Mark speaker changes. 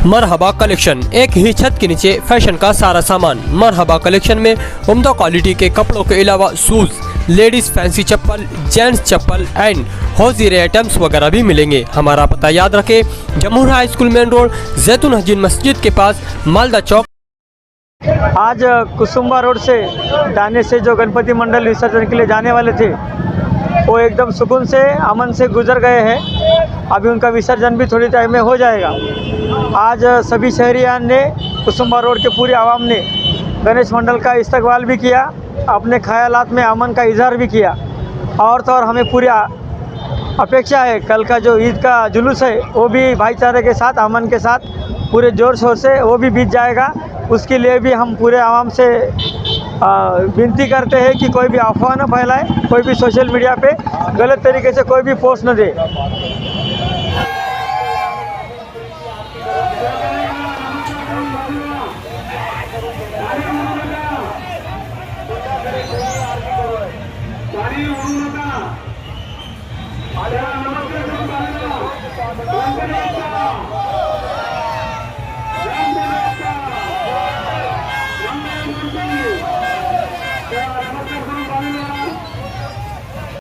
Speaker 1: मरहबा collection, एक ही छत के नीचे फैशन का सारा सामान। मरहबा कलेक्शन में उम्दा क्वालिटी के कपड़ों के अलावा शूज, लेडीज फैंसी चप्पल, जेंट्स चप्पल एंड हौजीरे आइटम्स वगैरह भी मिलेंगे। हमारा पता याद रखें, Jamhoor high school main road, जैतून हजीन मस्जिद के पास, मालदा चौक।
Speaker 2: आज कुसुम्बा रोड से दाने से जो गणपति मंडल विसर्जन के लिए जाने वाले थे वो एकदम सुकून से अमन से गुजर गए हैं। अभी उनका विसर्जन भी थोड़ी टाइम में हो जाएगा। आज सभी शहरियान ने, कुसुम्बा रोड के पूरी आवाम ने गणेश मंडल का इस्तकबाल भी किया, अपने ख्यालात में अमन का इजहार भी किया। और तो और हमें पूरी अपेक्षा है कल का जो ईद का जुलूस है वो भी भाईचारे के साथ, अमन के साथ, पूरे ज़ोर शोर से वो भी बीत जाएगा। उसके लिए भी हम पूरे आवाम से विनती करते हैं कि कोई भी अफवाह न फैलाए, कोई भी सोशल मीडिया पे गलत तरीके से कोई भी पोस्ट न दे।
Speaker 3: आजा